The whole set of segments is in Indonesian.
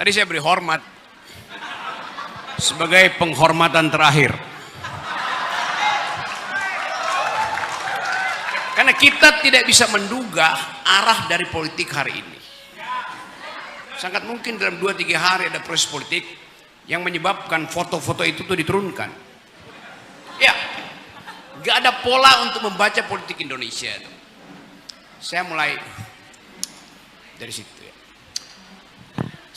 Tadi saya beri hormat sebagai penghormatan terakhir. Karena kita tidak bisa menduga arah dari politik hari ini. Sangat mungkin dalam 2-3 hari ada proses politik yang menyebabkan foto-foto itu tuh diturunkan. Ya, gak ada pola untuk membaca politik Indonesia. Saya mulai dari situ ya.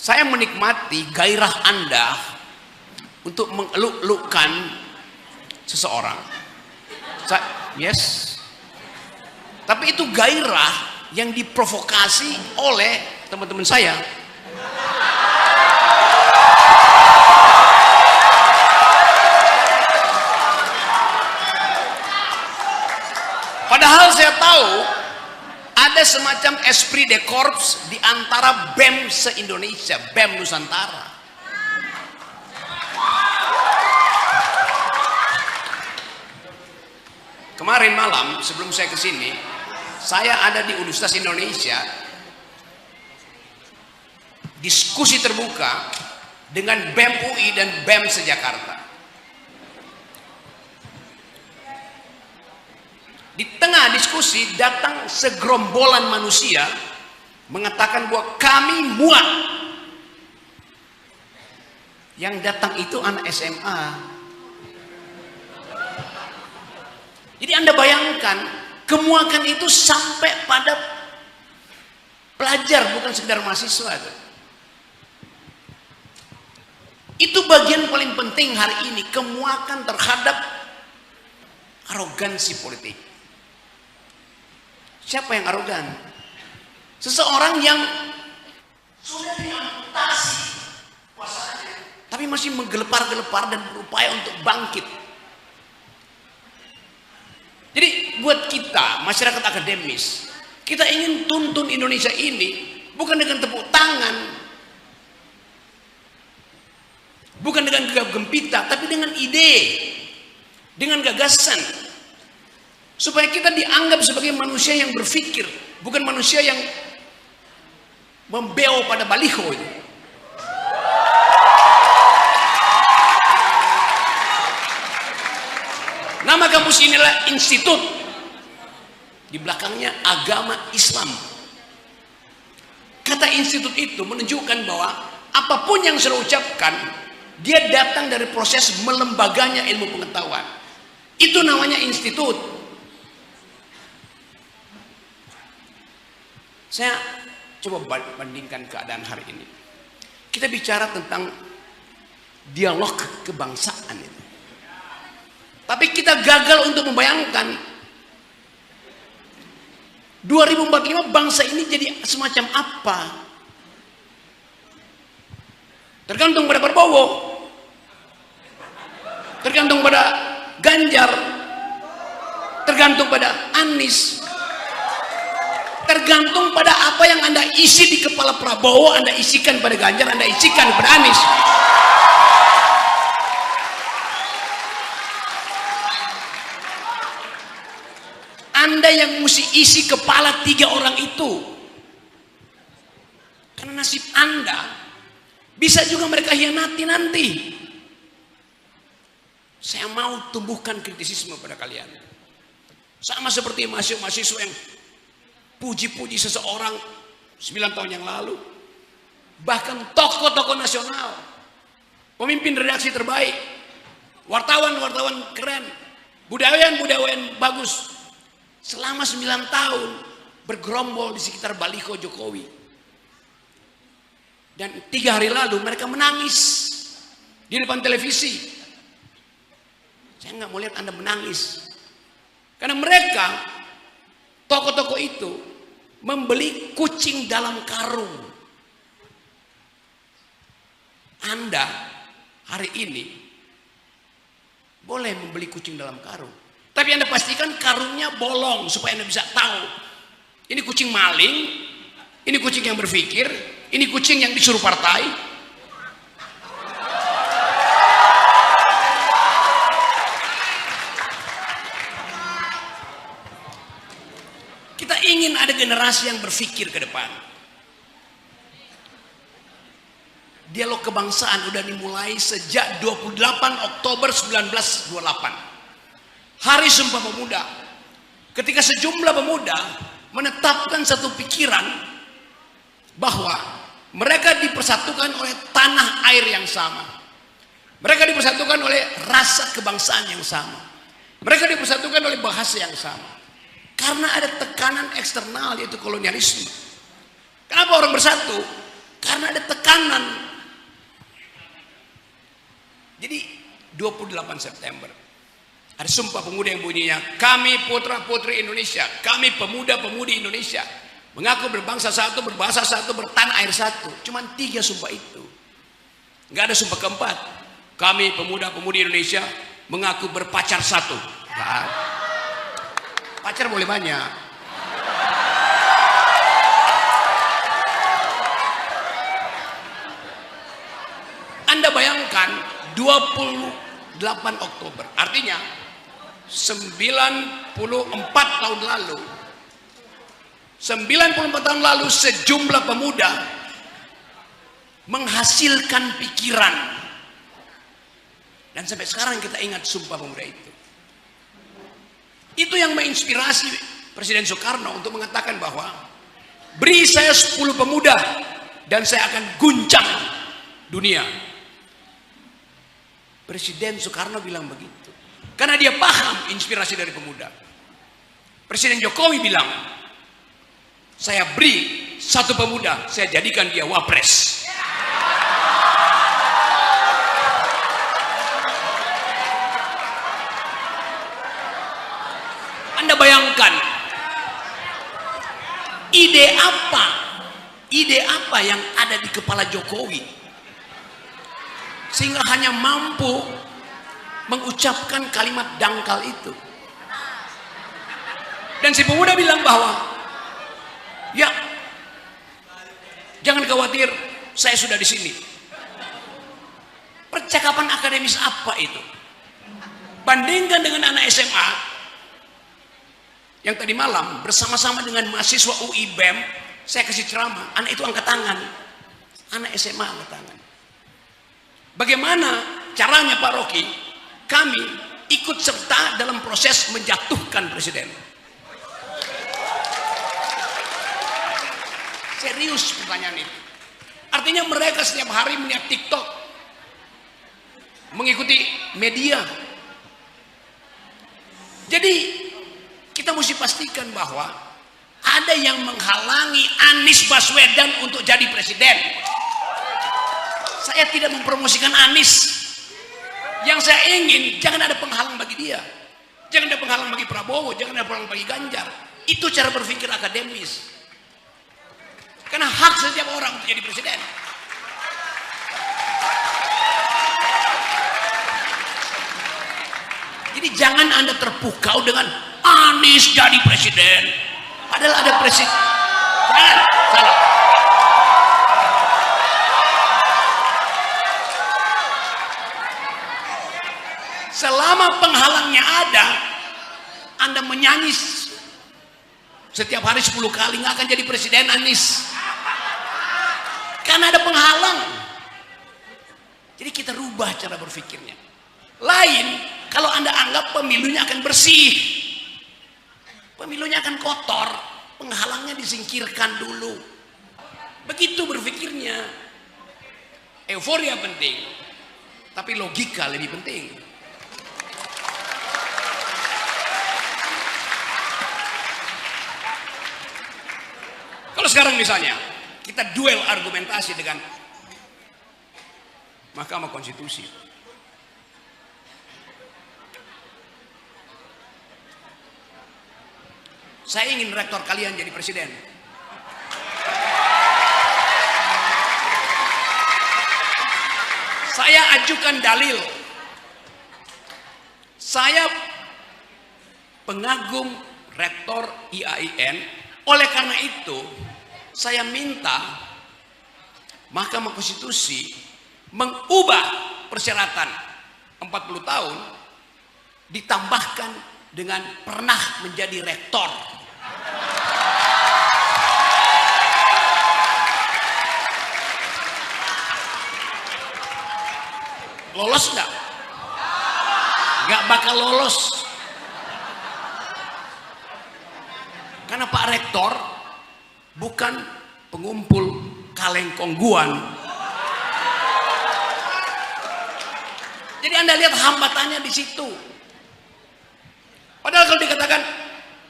Saya menikmati gairah Anda untuk mengeluk-elukkan seseorang. Yes. Tapi itu gairah yang diprovokasi oleh teman-teman saya. Padahal saya tahu ada semacam esprit de corps di antara BEM se-Indonesia, BEM Nusantara. Kemarin malam sebelum saya ke sini, saya ada di Universitas Indonesia, diskusi terbuka dengan BEM UI dan BEM se-Jakarta. Di tengah diskusi datang segerombolan manusia mengatakan bahwa kami muak. Yang datang itu anak SMA. Jadi Anda bayangkan kemuakan itu sampai pada pelajar, bukan sekedar mahasiswa. Itu bagian paling penting hari ini, kemuakan terhadap arogansi politik. Siapa yang arogan? Seseorang yang sudah diamputasi kuasanya, tapi masih menggelepar-gelepar dan berupaya untuk bangkit. Jadi buat kita, masyarakat akademis, kita ingin tuntun Indonesia ini bukan dengan tepuk tangan, bukan dengan gegap gempita, tapi dengan ide, dengan gagasan. Supaya kita dianggap sebagai manusia yang berpikir, bukan manusia yang membeo pada baliho itu. Nama kampus inilah Institut, di belakangnya agama Islam. Kata institut itu menunjukkan bahwa apapun yang saya ucapkan, dia datang dari proses melembaganya ilmu pengetahuan. Itu namanya institut. Saya coba bandingkan keadaan hari ini. Kita bicara tentang dialog kebangsaan itu. Tapi kita gagal untuk membayangkan 2045 bangsa ini jadi semacam apa. Tergantung pada Prabowo, tergantung pada Ganjar, tergantung pada Anies, tergantung pada apa yang Anda isi di kepala Prabowo, Anda isikan pada Ganjar, Anda isikan pada Anies. Anda yang mesti isi kepala 3 orang itu. Karena nasib Anda bisa juga mereka hianati nanti. Saya mau tumbuhkan kritisisme pada kalian. Sama seperti mahasiswa yang puji-puji seseorang 9 tahun yang lalu. Bahkan tokoh-tokoh nasional, pemimpin redaksi terbaik, wartawan-wartawan keren, budayawan-budayawan bagus, selama 9 tahun bergerombol di sekitar baliho Jokowi. Dan 3 hari lalu mereka menangis di depan televisi. Saya nggak mau lihat Anda menangis. Karena mereka, tokoh-tokoh itu, membeli kucing dalam karung. Anda hari ini boleh membeli kucing dalam karung. Tapi Anda pastikan karungnya bolong supaya Anda bisa tahu. Ini kucing maling, ini kucing yang berpikir, ini kucing yang disuruh partai. Kita ingin ada generasi yang berpikir ke depan. dialog kebangsaan udah dimulai sejak 28 Oktober 1928. Hari Sumpah Pemuda. Ketika sejumlah pemuda menetapkan satu pikiran bahwa mereka dipersatukan oleh tanah air yang sama. Mereka dipersatukan oleh rasa kebangsaan yang sama. Mereka dipersatukan oleh bahasa yang sama. Karena ada tekanan eksternal yaitu kolonialisme. Kenapa orang bersatu? Karena ada tekanan. Jadi 28 September ada Sumpah Pemuda yang bunyinya, kami putra-putri Indonesia, kami pemuda-pemudi Indonesia, mengaku berbangsa satu, berbahasa satu, bertanah air satu. Cuman 3 sumpah itu. Nggak ada sumpah keempat. Kami pemuda-pemudi Indonesia mengaku berpacar satu. Nah, pacar boleh banyak. Anda bayangkan 28 Oktober, artinya 94 tahun lalu. 94 tahun lalu sejumlah pemuda menghasilkan pikiran. Dan sampai sekarang kita ingat Sumpah Pemuda itu. Itu yang menginspirasi Presiden Soekarno untuk mengatakan bahwa beri saya 10 pemuda dan saya akan guncang dunia. Presiden Soekarno bilang begitu. Karena dia paham inspirasi dari pemuda. Presiden Jokowi bilang, saya beri 1 pemuda, saya jadikan dia wapres. Anda bayangkan, ide apa yang ada di kepala Jokowi sehingga hanya mampu mengucapkan kalimat dangkal itu. Dan si pemuda bilang bahwa ya, jangan khawatir, saya sudah di sini. Percakapan akademis apa itu? Bandingkan dengan anak SMA yang tadi malam bersama-sama dengan mahasiswa UI BEM, saya kasih ceramah, anak itu angkat tangan. Anak SMA angkat tangan. Bagaimana caranya Pak Rocky? Kami ikut serta dalam proses menjatuhkan presiden. Serius pertanyaan itu. Artinya mereka setiap hari melihat TikTok, mengikuti media. Jadi kita mesti pastikan bahwa ada yang menghalangi Anies Baswedan untuk jadi presiden. Saya tidak mempromosikan Anies. Yang saya ingin, jangan ada penghalang bagi dia. Jangan ada penghalang bagi Prabowo, jangan ada penghalang bagi Ganjar. Itu cara berpikir akademis. Karena hak setiap orang untuk jadi presiden. Jadi jangan Anda terpukau dengan Anies jadi presiden. Padahal ada presiden. Jangan, salah. Selama penghalangnya ada, Anda menyanyi setiap hari 10 kali, nggak akan jadi presiden Anies. Karena ada penghalang. Jadi kita rubah cara berpikirnya. Lain, kalau Anda anggap pemilunya akan bersih, pemilunya akan kotor, penghalangnya disingkirkan dulu. Begitu berpikirnya. Euforia penting, tapi logika lebih penting. Kalau sekarang misalnya kita duel argumentasi dengan Mahkamah Konstitusi, saya ingin rektor kalian jadi presiden. Saya ajukan dalil, saya pengagum rektor IAIN. Oleh karena itu, saya minta Mahkamah Konstitusi mengubah persyaratan 40 tahun ditambahkan dengan pernah menjadi rektor. Lolos nggak? Nggak bakal lolos. Karena Pak Rektor bukan pengumpul kaleng kongguan. Jadi Anda lihat hambatannya di situ. Padahal kalau dikatakan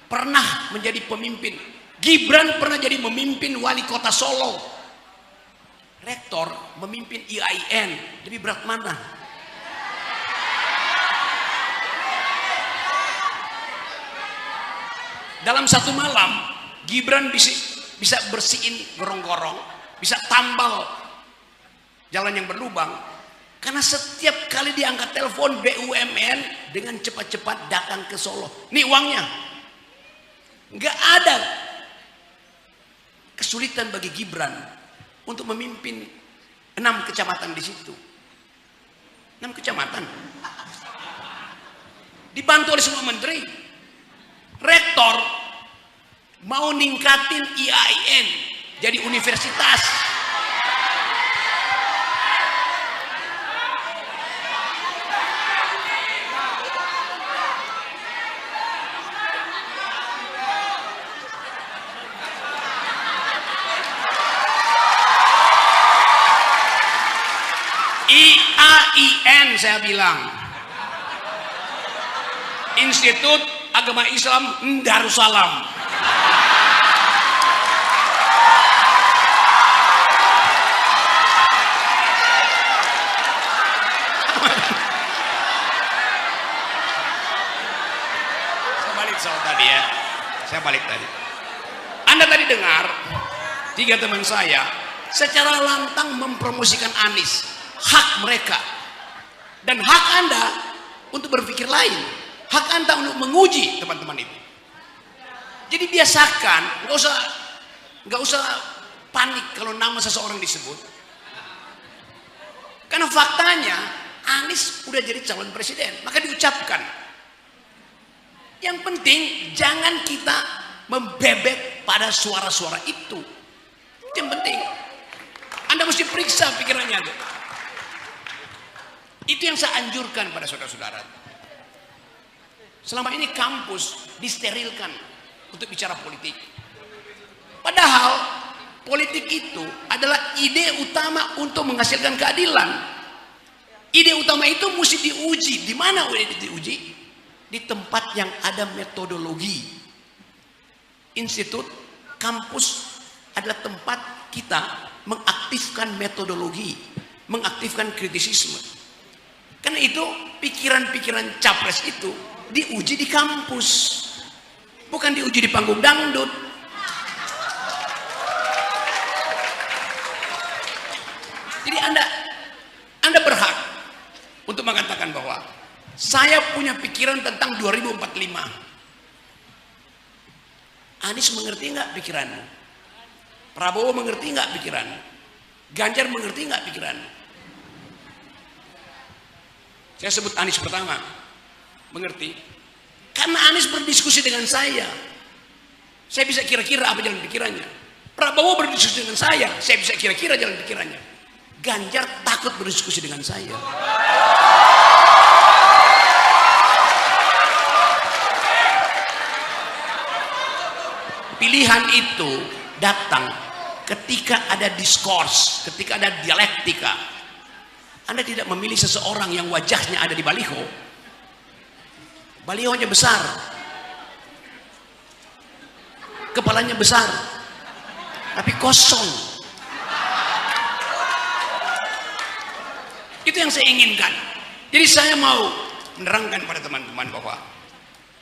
pernah menjadi pemimpin, Gibran pernah jadi memimpin wali kota Solo. Rektor memimpin IAIN, lebih berat mana? Dalam satu malam Gibran bisa bersihin gorong-gorong, bisa tambal jalan yang berlubang, karena setiap kali diangkat telepon BUMN dengan cepat-cepat datang ke Solo. Nih uangnya. Nggak ada kesulitan bagi Gibran untuk memimpin 6 kecamatan di situ. 6 kecamatan. Dibantu oleh semua menteri. Rektor mau ningkatin IAIN jadi universitas. IAIN saya bilang, Institut Agama Islam Darussalam. Saya balik tadi. Anda tadi dengar 3 teman saya secara lantang mempromosikan Anies. Hak mereka dan hak Anda untuk berpikir lain, hak Anda untuk menguji teman-teman itu. Jadi biasakan, nggak usah panik kalau nama seseorang disebut, karena faktanya Anies udah jadi calon presiden, maka diucapkan. Yang penting jangan kita membebek pada suara-suara itu. Yang penting Anda mesti periksa pikirannya tuh. Itu yang saya anjurkan pada saudara-saudara. Selama ini kampus disterilkan untuk bicara politik. Padahal politik itu adalah ide utama untuk menghasilkan keadilan. Ide utama itu mesti diuji. Di mana diuji? Di tempat yang ada metodologi. Institut, kampus adalah tempat kita mengaktifkan metodologi, mengaktifkan kritisisme. Karena itu pikiran-pikiran capres itu diuji di kampus, bukan diuji di panggung dangdut. Jadi Anda berhak untuk mengatakan bahwa saya punya pikiran tentang 2045. Anies mengerti nggak pikiranmu? Prabowo mengerti nggak pikiranmu? Ganjar mengerti nggak pikiranmu? Saya sebut Anies pertama, mengerti. Karena Anies berdiskusi dengan saya bisa kira-kira apa jalan pikirannya. Prabowo berdiskusi dengan saya bisa kira-kira jalan pikirannya. Ganjar takut berdiskusi dengan saya. Pilihan itu datang ketika ada diskurs, ketika ada dialektika. Anda tidak memilih seseorang yang wajahnya ada di baliho. Balihonya besar, kepalanya besar, tapi kosong. Itu yang saya inginkan. Jadi saya mau menerangkan pada teman-teman bahwa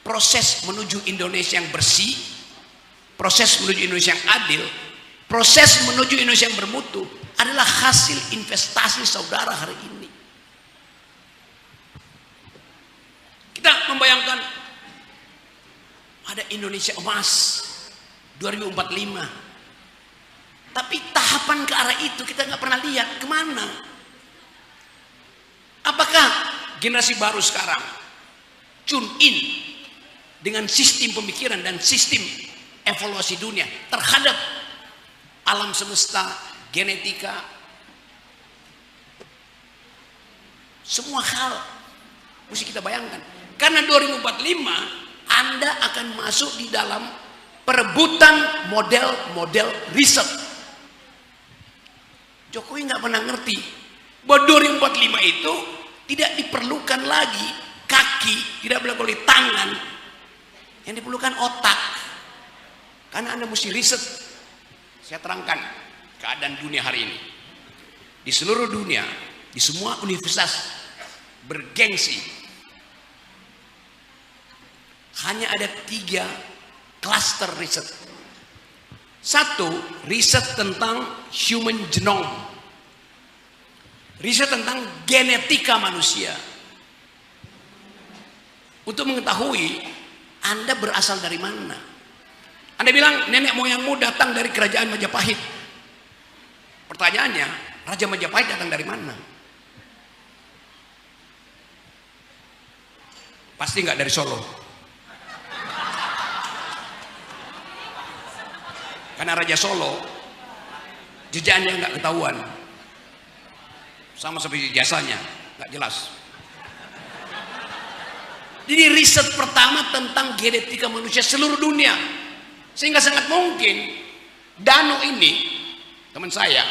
proses menuju Indonesia yang bersih, proses menuju Indonesia yang adil, proses menuju Indonesia yang bermutu adalah hasil investasi saudara hari ini. Kita membayangkan ada Indonesia emas 2045, tapi tahapan ke arah itu kita nggak pernah lihat kemana. Apakah generasi baru sekarang tune in dengan sistem pemikiran dan sistem evaluasi dunia terhadap alam semesta, genetika, Semua hal mesti kita bayangkan. Karena 2045 Anda akan masuk di dalam perebutan model-model riset. Jokowi nggak pernah ngerti bahwa 2045 itu tidak diperlukan lagi kaki, tidak diperlukan lagi tangan, yang diperlukan otak. Karena Anda mesti riset. Saya terangkan keadaan dunia hari ini. Di seluruh dunia, di semua universitas bergengsi, hanya ada 3 klaster riset. 1, riset tentang human genome, riset tentang genetika manusia, untuk mengetahui Anda berasal dari mana. Anda bilang nenek moyangmu datang dari kerajaan Majapahit. Pertanyaannya, Raja Majapahit datang dari mana? Pasti nggak dari Solo. Karena Raja Solo jejaknya nggak ketahuan, sama seperti jasanya nggak jelas. Jadi riset pertama tentang genetika manusia seluruh dunia, sehingga sangat mungkin Danu ini teman saya,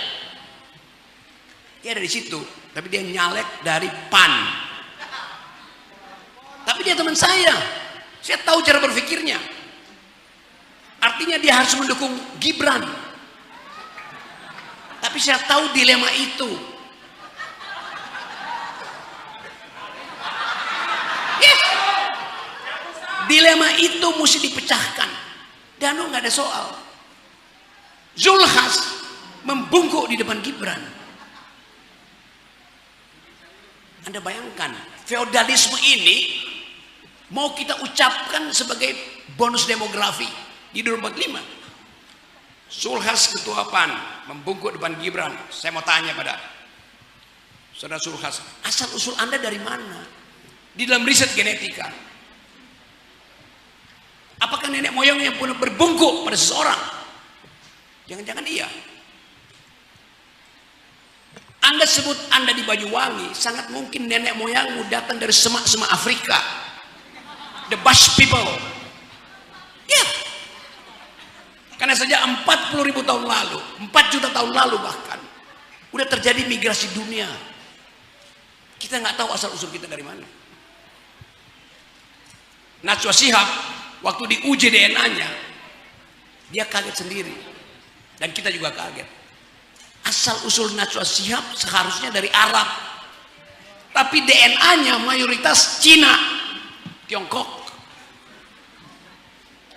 dia ada di situ, tapi dia nyalek dari PAN. Tapi dia teman saya tahu cara berpikirnya. Artinya dia harus mendukung Gibran. Tapi saya tahu dilema itu. Yes. Dilema itu mesti dipecahkan. Danu nggak ada soal. Zulhas membungkuk di depan Gibran. Anda bayangkan, feodalisme ini mau kita ucapkan sebagai bonus demografi di 2045. Zulhas ketua PAN membungkuk depan Gibran. Saya mau tanya pada saudara Zulhas, asal usul Anda dari mana di dalam riset genetika? Apakah nenek moyang yang pernah berbungkuk pada seseorang? Jangan-jangan iya. Anda sebut Anda di Banyuwangi, sangat mungkin nenek moyangmu datang dari semak-semak Afrika, the Basque people. Ya, karena saja 40.000 tahun lalu, 4 juta tahun lalu bahkan, udah terjadi migrasi dunia. Kita nggak tahu asal usul kita dari mana. Najwa Shihab waktu diuji DNA-nya, dia kaget sendiri, dan kita juga kaget. Asal usul Najwa Shihab seharusnya dari Arab, tapi DNA-nya mayoritas Cina, Tiongkok.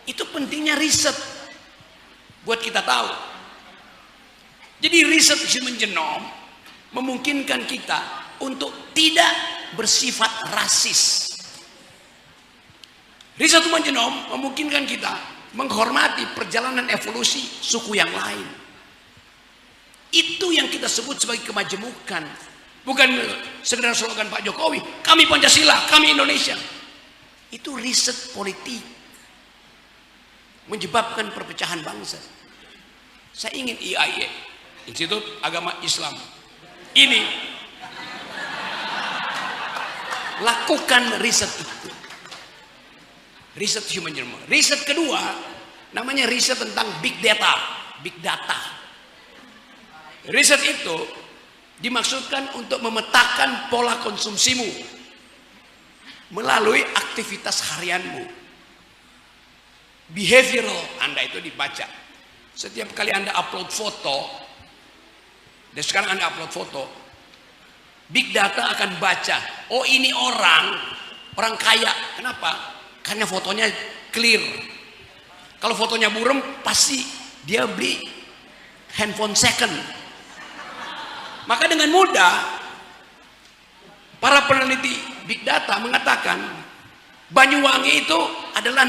Itu pentingnya riset buat kita tahu. Jadi riset human genome memungkinkan kita untuk tidak bersifat rasis. Riset human genome memungkinkan kita menghormati perjalanan evolusi suku yang lain. Itu yang kita sebut sebagai kemajemukan. Bukan sekedar slogan Pak Jokowi, kami Pancasila, kami Indonesia. Itu riset politik menyebabkan perpecahan bangsa. Saya ingin IAIA, Institut Agama Islam, ini lakukan riset itu, riset human genome. Riset kedua namanya riset tentang big data. Riset itu dimaksudkan untuk memetakan pola konsumsimu melalui aktivitas harianmu. Behavioral Anda itu dibaca. Setiap kali Anda upload foto, dan sekarang Anda upload foto, big data akan baca, oh ini orang kaya. Kenapa? Karena fotonya clear. Kalau fotonya buram, pasti dia beli handphone second. Maka dengan mudah para peneliti big data mengatakan Banyuwangi itu adalah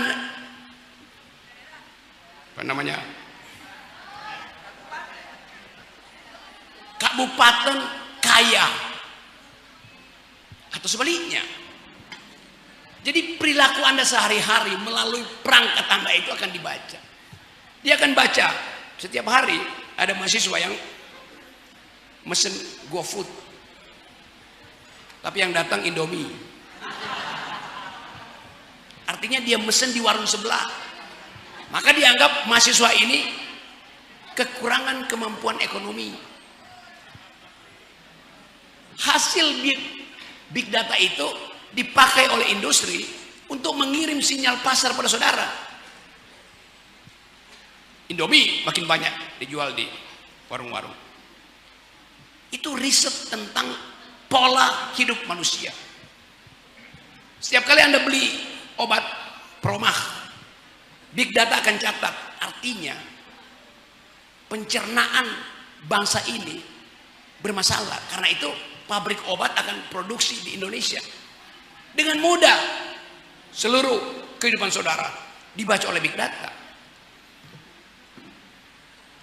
kabupaten kaya, atau sebaliknya. Jadi perilaku Anda sehari-hari melalui perangkat Anda itu akan dibaca. Dia akan baca setiap hari. Ada mahasiswa yang mesen GoFood, tapi yang datang Indomie. Artinya dia mesen di warung sebelah. Maka dianggap mahasiswa ini kekurangan kemampuan ekonomi. Hasil big data itu dipakai oleh industri untuk mengirim sinyal pasar pada saudara. Indomie makin banyak dijual di warung-warung. Itu riset tentang pola hidup manusia. Setiap kali Anda beli obat Promah, big data akan catat. Artinya pencernaan bangsa ini bermasalah. Karena itu pabrik obat akan produksi di Indonesia dengan mudah. Seluruh kehidupan saudara dibaca oleh big data.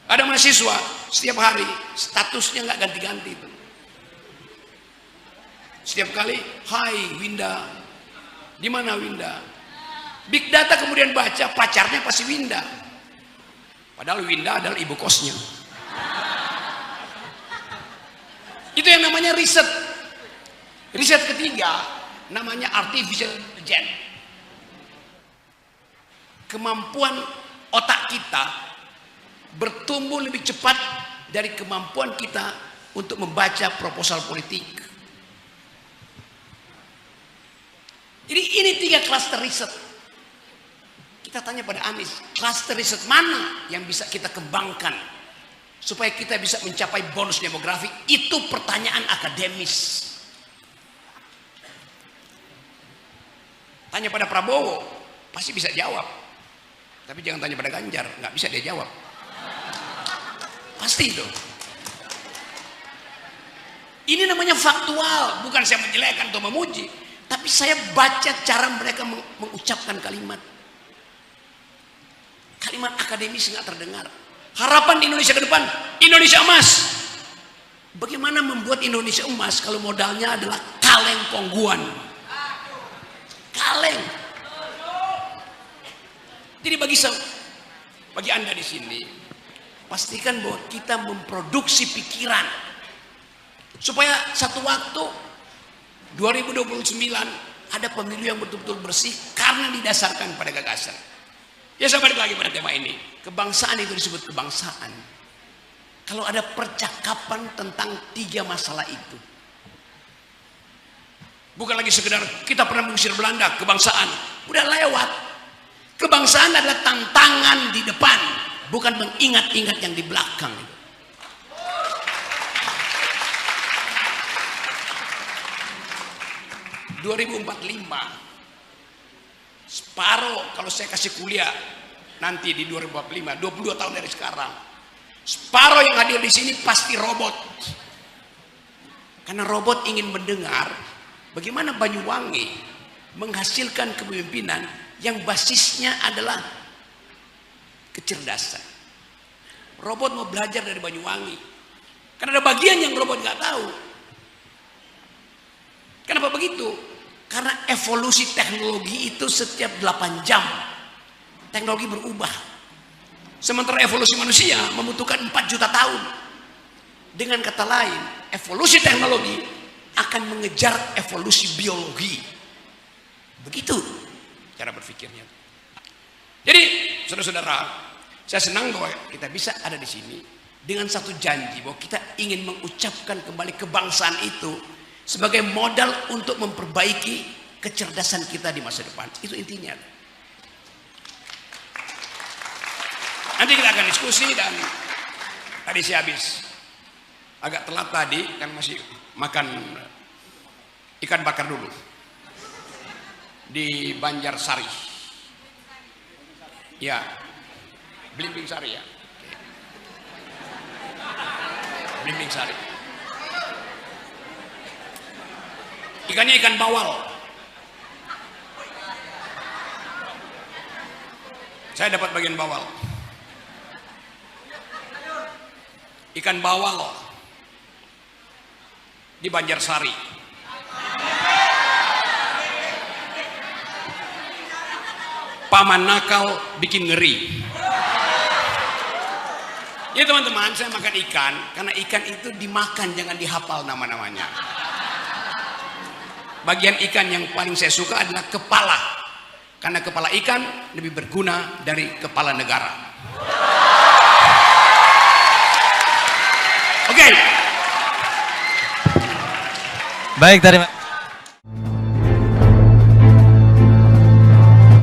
Ada mahasiswa setiap hari statusnya nggak ganti-ganti itu. Setiap kali, hai Winda, di mana Winda? Big data kemudian baca pacarnya pasti Winda. Padahal Winda adalah ibu kosnya. Itu yang namanya riset. Riset ketiga namanya artificial intelligence. Kemampuan otak kita bertumbuh lebih cepat dari kemampuan kita untuk membaca proposal politik. Jadi ini 3 klaster riset. Kita tanya pada Anies, klaster riset mana yang bisa kita kembangkan supaya kita bisa mencapai bonus demografi? Itu pertanyaan akademis. Tanya pada Prabowo, pasti bisa jawab. Tapi jangan tanya pada Ganjar, nggak bisa dia jawab. Pasti itu. Ini namanya faktual, bukan saya menjelekkan atau memuji, tapi saya baca cara mereka mengucapkan kalimat. Kalimat akademis nggak terdengar. Harapan di Indonesia ke depan, Indonesia emas. Bagaimana membuat Indonesia emas kalau modalnya adalah kaleng kongguan? Kaleng. Jadi bagi Anda di sini, pastikan bahwa kita memproduksi pikiran supaya satu waktu 2029 ada pemilu yang betul-betul bersih karena didasarkan pada gagasan. Ya, saya balik lagi pada tema ini. Kebangsaan itu disebut kebangsaan kalau ada percakapan tentang 3 masalah itu. Bukan lagi sekedar kita pernah mengusir Belanda, kebangsaan udah lewat. Kebangsaan adalah tantangan di depan, bukan mengingat-ingat yang di belakang. 2045 separuh kalau saya kasih kuliah nanti di 2045, 22 tahun dari sekarang, separuh yang hadir di sini pasti robot. Karena robot ingin mendengar bagaimana Banyuwangi menghasilkan kepemimpinan yang basisnya adalah kecerdasan. Robot mau belajar dari Banyuwangi. Karena ada bagian yang robot nggak tahu. Kenapa begitu? Karena evolusi teknologi itu setiap 8 jam. Teknologi berubah. Sementara evolusi manusia membutuhkan 4 juta tahun. Dengan kata lain, evolusi teknologi akan mengejar evolusi biologi. Begitu cara berpikirnya. Jadi, saudara-saudara, saya senang bahwa kita bisa ada di sini dengan satu janji bahwa kita ingin mengucapkan kembali kebangsaan itu sebagai modal untuk memperbaiki kecerdasan kita di masa depan. Itu intinya. Nanti kita akan diskusi, dan tadi saya habis agak telat tadi kan masih makan ikan bakar dulu di Banjarsari. Ya, Blimbing Sari ya. Blimbing Sari. Ikannya ikan bawal. Saya dapat bagian bawal. Ikan bawal di Banjarsari. Paman nakal bikin ngeri. Ya teman-teman, saya makan ikan karena ikan itu dimakan, jangan dihafal nama-namanya. bagian ikan yang paling saya suka adalah kepala, karena kepala ikan lebih berguna dari kepala negara. Oke. Baik, terima